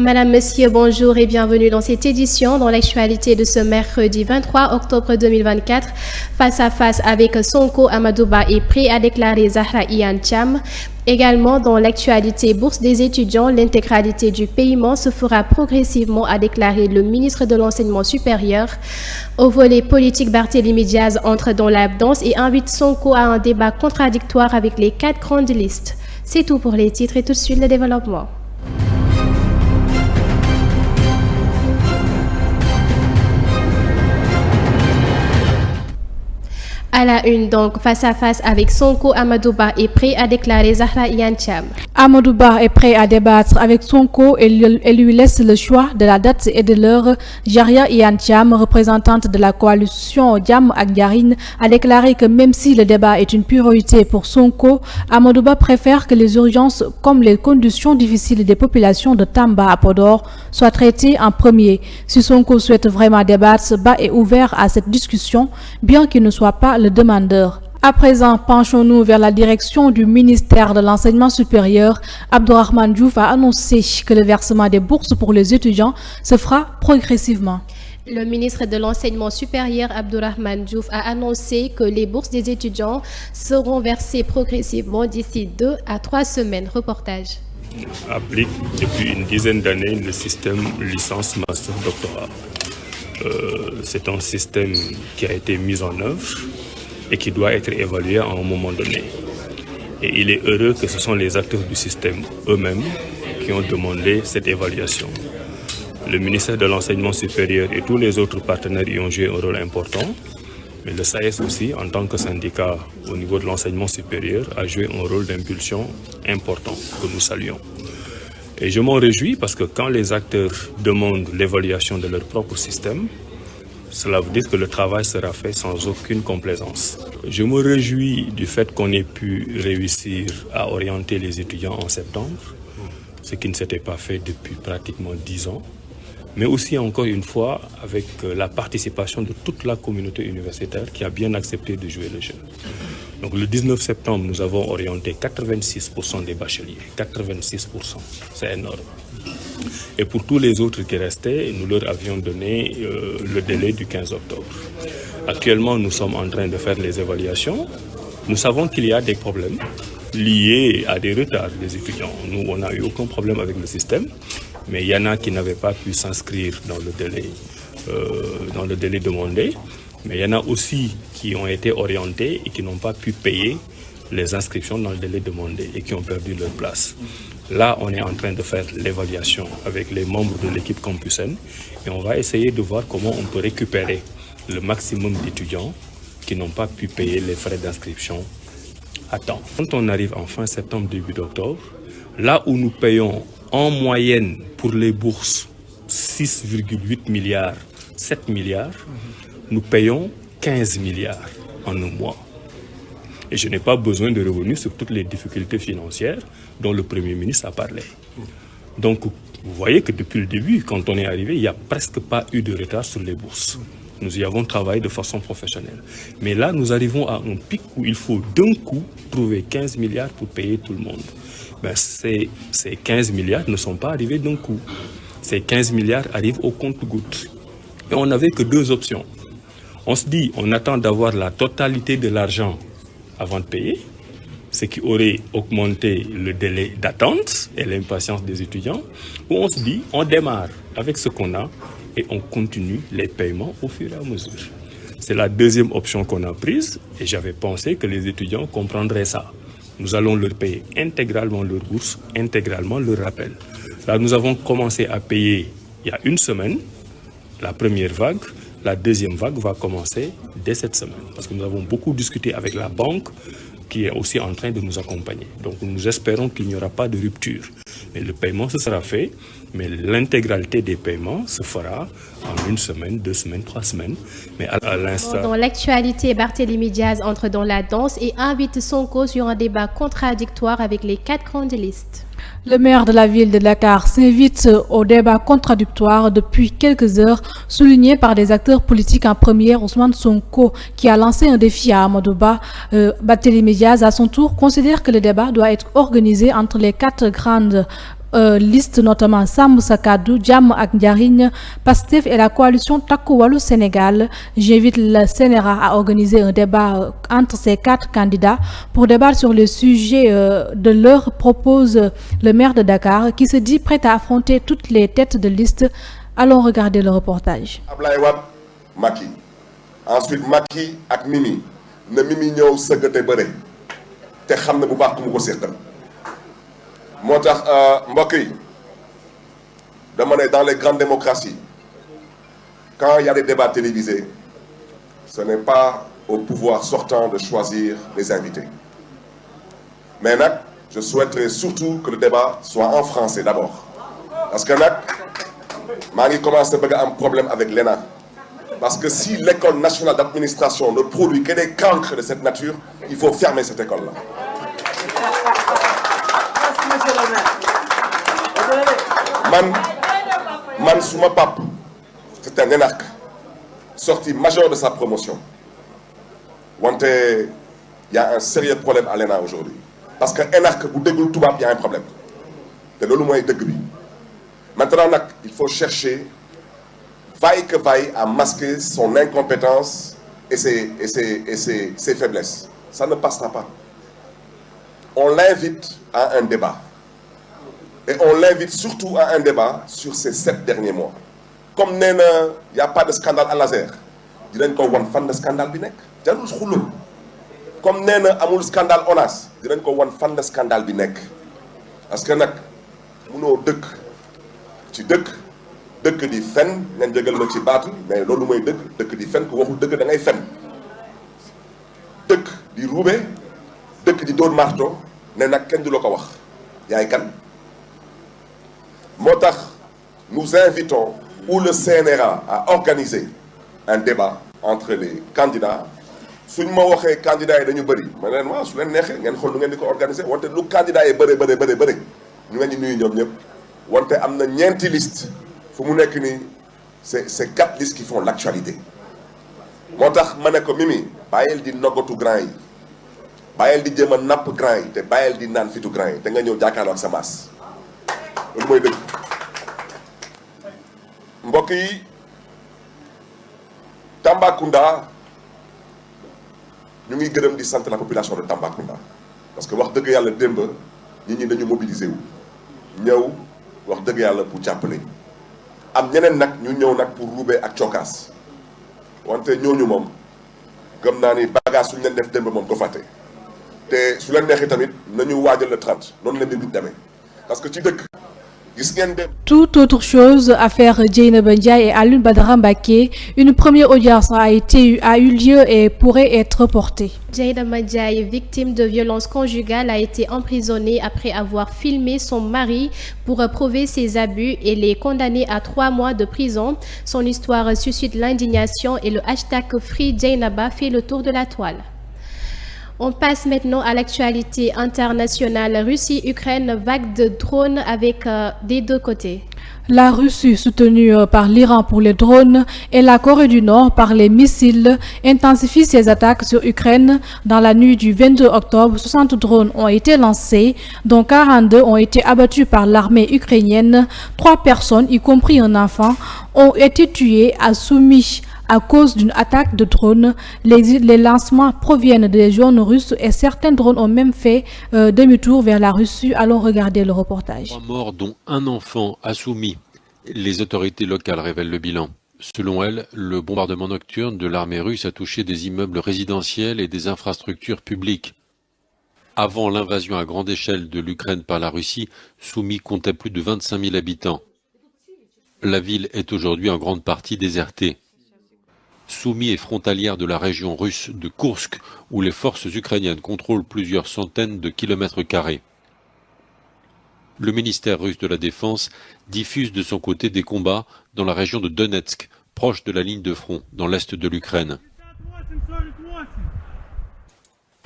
Madame, Monsieur, bonjour et bienvenue dans cette édition dans l'actualité de ce mercredi 23 octobre 2024. Face à face avec Sonko, Amadouba est prêt à déclarer Zahra Iyane Thiam. Également dans l'actualité bourse des étudiants, l'intégralité du paiement se fera progressivement, a déclaré le ministre de l'Enseignement supérieur. Au volet politique, Barthélémy Diaz entre dans la danse et invite Sonko à un débat contradictoire avec les 4 grandes listes. C'est tout pour les titres et tout de suite le développement. À la une, donc, face à face avec Sonko, Amadouba est prêt à déclarer Zahra Iyane Thiam. Amadouba est prêt à débattre avec Sonko et lui laisse le choix de la date et de l'heure. Zahra Iyane Thiam, représentante de la coalition Jàmm ak Njariñ, a déclaré que même si le débat est une priorité pour Sonko, Amadouba préfère que les urgences comme les conditions difficiles des populations de Tamba à Podor soient traitées en premier. Si Sonko souhaite vraiment débattre, Ba est ouvert à cette discussion, bien qu'il ne soit pas le demandeur. À présent, penchons-nous vers la direction du ministère de l'Enseignement supérieur. Abdourahmane Diouf a annoncé que le versement des bourses pour les étudiants se fera progressivement. Le ministre de l'Enseignement supérieur, Abdourahmane Diouf, a annoncé que les bourses des étudiants seront versées progressivement d'ici 2 à 3 semaines. Reportage. Applique depuis une dizaine d'années le système licence master doctorat. C'est un système qui a été mis en œuvre et qui doit être évalué à un moment donné. Et il est heureux que ce sont les acteurs du système eux-mêmes qui ont demandé cette évaluation. Le ministère de l'Enseignement supérieur et tous les autres partenaires y ont joué un rôle important, mais le SAES aussi, en tant que syndicat au niveau de l'enseignement supérieur, a joué un rôle d'impulsion important que nous saluons. Et je m'en réjouis parce que quand les acteurs demandent l'évaluation de leur propre système, cela veut dire que le travail sera fait sans aucune complaisance. Je me réjouis du fait qu'on ait pu réussir à orienter les étudiants en septembre, ce qui ne s'était pas fait depuis pratiquement 10 ans, mais aussi encore une fois avec la participation de toute la communauté universitaire qui a bien accepté de jouer le jeu. Donc le 19 septembre, nous avons orienté 86% des bacheliers. 86%, c'est énorme. Et pour tous les autres qui restaient, nous leur avions donné le délai du 15 octobre. Actuellement, nous sommes en train de faire les évaluations. Nous savons qu'il y a des problèmes liés à des retards des étudiants. Nous, on n'a eu aucun problème avec le système, mais il y en a qui n'avaient pas pu s'inscrire dans le délai demandé. Mais il y en a aussi qui ont été orientés et qui n'ont pas pu payer les inscriptions dans le délai demandé et qui ont perdu leur place. Là, on est en train de faire l'évaluation avec les membres de l'équipe Campus N et on va essayer de voir comment on peut récupérer le maximum d'étudiants qui n'ont pas pu payer les frais d'inscription à temps. Quand on arrive en fin septembre, début d'octobre, là où nous payons en moyenne pour les bourses 6,8 milliards, 7 milliards, nous payons 15 milliards en un mois. Et je n'ai pas besoin de revenir sur toutes les difficultés financières dont le Premier ministre a parlé. Donc, vous voyez que depuis le début, quand on est arrivé, il n'y a presque pas eu de retard sur les bourses. Nous y avons travaillé de façon professionnelle. Mais là, nous arrivons à un pic où il faut d'un coup trouver 15 milliards pour payer tout le monde. Ben, ces 15 milliards ne sont pas arrivés d'un coup. Ces 15 milliards arrivent au compte-gouttes. Et on n'avait que 2 options. On se dit, on attend d'avoir la totalité de l'argent avant de payer, ce qui aurait augmenté le délai d'attente et l'impatience des étudiants, ou on se dit, on démarre avec ce qu'on a et on continue les paiements au fur et à mesure. C'est la deuxième option qu'on a prise et j'avais pensé que les étudiants comprendraient ça. Nous allons leur payer intégralement leur bourse, intégralement leur rappel. Là, nous avons commencé à payer il y a une semaine, la première vague. La deuxième vague va commencer dès cette semaine parce que nous avons beaucoup discuté avec la banque qui est aussi en train de nous accompagner. Donc nous espérons qu'il n'y aura pas de rupture. Mais le paiement, ce sera fait, mais l'intégralité des paiements se fera en 1 semaine, 2 semaines, 3 semaines. Mais à l'instant... Dans l'actualité, Barthélémy Diaz entre dans la danse et invite Sonko sur un débat contradictoire avec les 4 grandes listes. Le maire de la ville de Dakar s'invite au débat contradictoire depuis quelques heures, souligné par des acteurs politiques en première, Ousmane Sonko, qui a lancé un défi à Amadouba. Barthélémy Diaz, à son tour, considère que le débat doit être organisé entre les 4 grandes listes notamment Sàmm Sa Kàddu, Jàmm ak Njariñ, Pastef et la coalition Takku Wallu Sénégal. J'invite le CNRA à organiser un débat entre ces 4 candidats pour débattre sur le sujet de l'heure, propose le maire de Dakar qui se dit prêt à affronter toutes les têtes de liste. Allons regarder le reportage. Ablaye Wade, Macky. Ensuite Macky ak Mimi. Na Mimi ñëw sëggate bëre te xam na bu baax ku mu ko séqal. moo tax mbokk yi dama ne dans les grandes démocraties quand il y a des débats télévisés ce n'est pas au pouvoir sortant de choisir les invités mais nag je souhaiterais surtout que le débat soit en français d'abord parce que nag maa ngi commencé bëgg a am problème avec l'ENA parce que si l'école nationale d'administration ne produit que des cancres de cette nature il faut fermer cette école-là. man suma pap c'est un énarque sorti majeur de sa promotion wante y a un sérieux problème à l'ENA aujourd'hui parce que énarque bu déggul tubaab y a un problème te loolu mooy dëgg bi maintenant nag il faut chercher vaille que vaille à masquer son incompétence et ses faiblesses ça ne passera pas on l'invite à un débat et on l'invite surtout à un débat sur ces 7 derniers mois comme nee na y a pas de scandale à laser dinañ ko wan fan la scandale bi nekk jarul xulul comme nee na amul scandale ONAS dinañ ko wan fan la scandale bi nekk parce que nag munoo dëkk di fen ngeen jégal ma ci baatu mais loolu mooy dëkk di fen ku waxul dëgg da ngay fen dëkk di ruube dëkk di dóor marto ne nag kenn du la ko wax yaay kan moo tax nous invitons ou le CNRA à organiser un débat entre les candidats suñ ma waxee candidats yi dañu bëri ma leen waaw su leen neexee ngeen xool nu ngeen di ko organiser wante lu candidats yi bëri ñu ngeen di nuyu ñoom ñëpp wante am na 9 listes fu mu nekk nii c'est 4 listes qui font l'actualité moo tax ma ne ko Mimi bàyyil di noggatu grand yi bàyyil di jéem a napp grand yi te bàyyil di naan fitu grand yi te nga ñëw jàkkaarloo ak sa maas loolu mooy dëgg mbokk yi Tambacounda ñu ngi gërëm di sant la population de Tambacounda parce que wax dëgg yàlla démb nit ñi dañu mobiliser wu ñëw wax dëgg yàlla pour jàppale am ñeneen nag ñu ñëw nag pour ruube ak cokkaas wante ñooñu moom gëm naa ni bagage suñu leen def démb moom ko fàtte te su leen neexee tamit nañu waajal le 30 noonu la mbir mi demee parce que ci dëkk gis ngeen dem. Toute autre chose, affaire Dieynaba Ndiaye et Alioune Badara Mbacké, une première audience a eu lieu et pourrait être reportée. Dieynaba Ndiaye, victime de violences conjugales, a été emprisonnée après avoir filmé son mari pour prouver ses abus et les condamner à 3 mois de prison. Son histoire suscite l'indignation et le hashtag Free Dieynaba fait le tour de la toile. On passe maintenant à l'actualité internationale. Russie-Ukraine, vague de drones avec des deux côtés. La Russie, soutenue par l'Iran pour les drones, et la Corée du Nord par les missiles, intensifie ses attaques sur Ukraine. Dans la nuit du 22 octobre, 60 drones ont été lancés, dont 42 ont été abattus par l'armée ukrainienne. 3 personnes, y compris un enfant, ont été tuées à Soumy à cause d'une attaque de drones. Les lancements proviennent des zones russes et certains drones ont même fait demi-tour vers la Russie. Allons regarder le reportage. 3 morts, dont un enfant à Soumy. Les autorités locales révèlent le bilan. Selon elles, le bombardement nocturne de l'armée russe a touché des immeubles résidentiels et des infrastructures publiques. Avant l'invasion à grande échelle de l'Ukraine par la Russie, Soumy comptait plus de 25 000 habitants. La ville est aujourd'hui en grande partie désertée. Soumy est frontalière de la région russe de Koursk, où les forces ukrainiennes contrôlent plusieurs centaines de kilomètres carrés. Le ministère russe de la Défense diffuse de son côté des combats dans la région de Donetsk, proche de la ligne de front, dans l'est de l'Ukraine.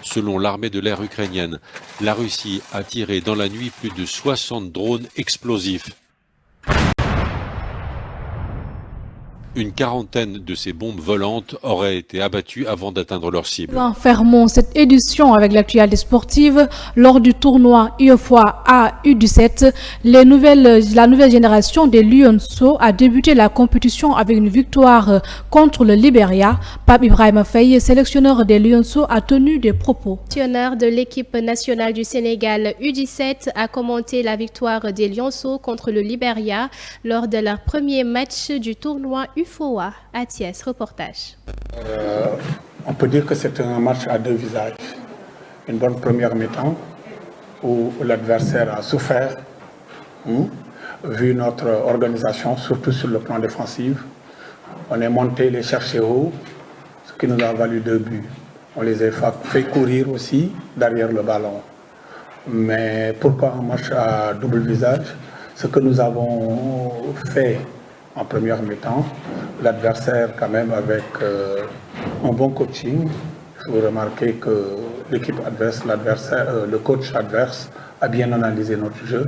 Selon l'armée de l'air ukrainienne, la Russie a tiré dans la nuit plus de 60 drones explosifs. Une quarantaine de ces bombes volantes auraient été abattues avant d'atteindre leur cible. Fermons cette édition avec l'actualité sportive. Lors du tournoi UEFOA A U17, la nouvelle génération des Lionceaux a débuté la compétition avec une victoire contre le Libéria. Pape Ibrahima Faye, sélectionneur des Lionceaux, a tenu des propos. Le sélectionneur de l'équipe nationale du Sénégal U17 a commenté la victoire des Lionceaux contre le Libéria lors de leur premier match du tournoi UFOA. Athiès, reportage. On peut dire que c'est un match à deux visages. Une bonne première mi-temps où l'adversaire a souffert, vu notre organisation, surtout sur le plan défensif. On est monté les chercher haut, ce qui nous a valu 2 buts. On les a fait courir aussi derrière le ballon. Mais pourquoi un match à double visage? Ce que nous avons fait en première mi-temps, l'adversaire quand même avec un bon coaching. Vous remarquez que l'équipe adverse, le coach adverse a bien analysé notre jeu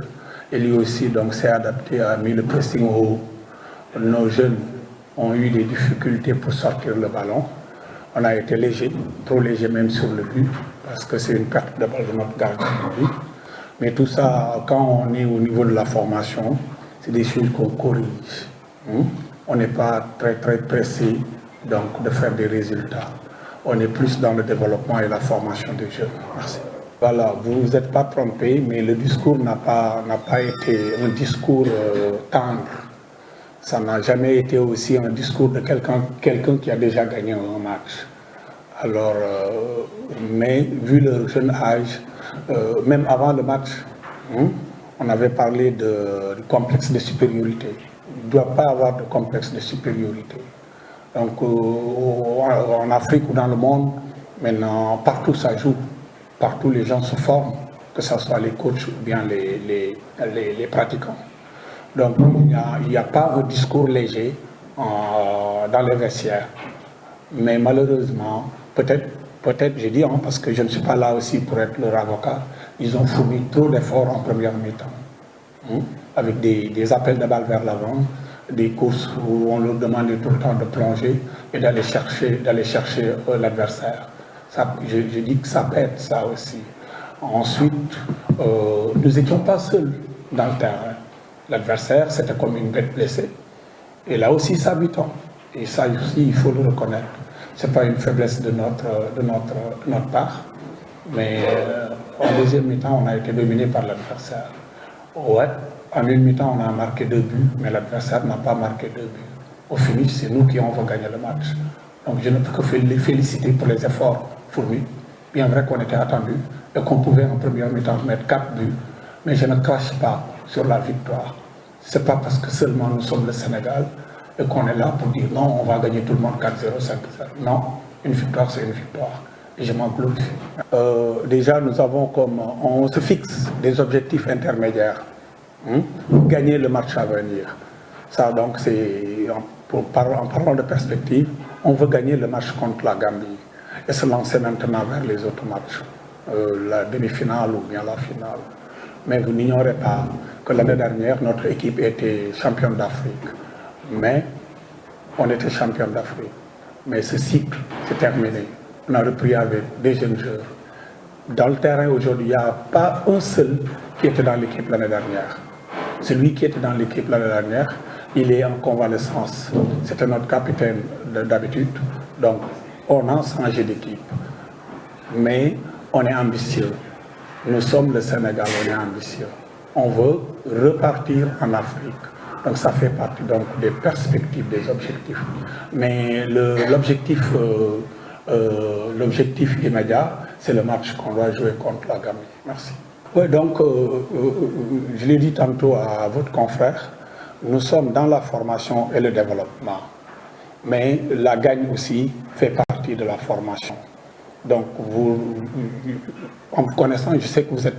et lui aussi donc s'est adapté, a mis le pressing haut. Nos jeunes ont eu des difficultés pour sortir le ballon. On a été léger, trop léger même sur le but, parce que c'est une perte de balle de notre gardien de but. Mais tout ça, quand on est au niveau de la formation, c'est des choses qu'on corrige. On n'est pas très pressé donc, de faire des résultats. On est plus dans le développement et la formation des jeunes. Merci. Voilà, vous vous êtes pas trompé, mais le discours n'a pas été un discours tendre. Ça n'a jamais été aussi un discours de quelqu'un qui a déjà gagné un match. Alors, mais vu leur jeune âge, même avant le match, on avait parlé du complexe de supériorité. Il ne doit pas avoir de complexe de supériorité. Donc, en Afrique ou dans le monde, maintenant, partout ça joue. Partout les gens se forment, que ce soit les coachs ou bien les pratiquants. Donc, il n'y a pas un discours léger dans les vestiaires. Mais malheureusement, peut-être, je dis, parce que je ne suis pas là aussi pour être leur avocat, ils ont fourni trop d'efforts en première mi-temps. Avec des appels de balles vers l'avant, des courses où on leur demandait tout le temps de plonger et d'aller chercher l'adversaire. Je dis que ça pète ça aussi. Ensuite, nous n'étions pas seuls dans le terrain. L'adversaire, c'était comme une bête blessée. Et là aussi, ça habitant. Et ça aussi, il faut le reconnaître. Ce n'est pas une faiblesse de notre part. Mais en deuxième mi-temps, on a été dominé par l'adversaire. Ouais, en une mi-temps, on a marqué 2 buts, mais l'adversaire n'a pas marqué 2 buts. Au finish, c'est nous qui avons gagné le match. Donc je ne peux que les féliciter pour les efforts fournis. Bien vrai qu'on était attendu et qu'on pouvait en première mi-temps mettre 4 buts, mais je ne crache pas sur la victoire. Ce n'est pas parce que seulement nous sommes le Sénégal et qu'on est là pour dire non, on va gagner tout le monde 4-0, 5-0. Non, une victoire, c'est une victoire. Et je m'en glorifie. Déjà, on se fixe des objectifs intermédiaires. Gagner le match à venir. Ça, donc, en parlant de perspective, on veut gagner le match contre la Gambie et se lancer maintenant vers les autres matchs, la demi-finale ou bien la finale. Mais vous n'ignorez pas que l'année dernière, notre équipe était championne d'Afrique. Mais on était championne d'Afrique. Mais ce cycle, c'est terminé. On a repris avec des jeunes joueurs. Dans le terrain aujourd'hui, il n'y a pas un seul qui était dans l'équipe l'année dernière. Celui qui était dans l'équipe l'année dernière, il est en convalescence. C'était notre capitaine d'habitude. Donc, on a changé d'équipe. Mais on est ambitieux. Nous sommes le Sénégal, on est ambitieux. On veut repartir en Afrique. Donc ça fait partie donc, des perspectives, des objectifs. Mais l'objectif immédiat, c'est le match qu'on doit jouer contre la Gambie. Merci. Oui, donc, je l'ai dit tantôt à votre confrère, nous sommes dans la formation et le développement. Mais la gagne aussi fait partie de la formation. Donc, en vous connaissant, je sais que vous êtes...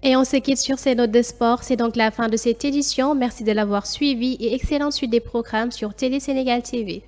Et on se quitte sur ces notes de sport. C'est donc la fin de cette édition. Merci de l'avoir suivi et excellente suite des programmes sur Télé Sénégal TV.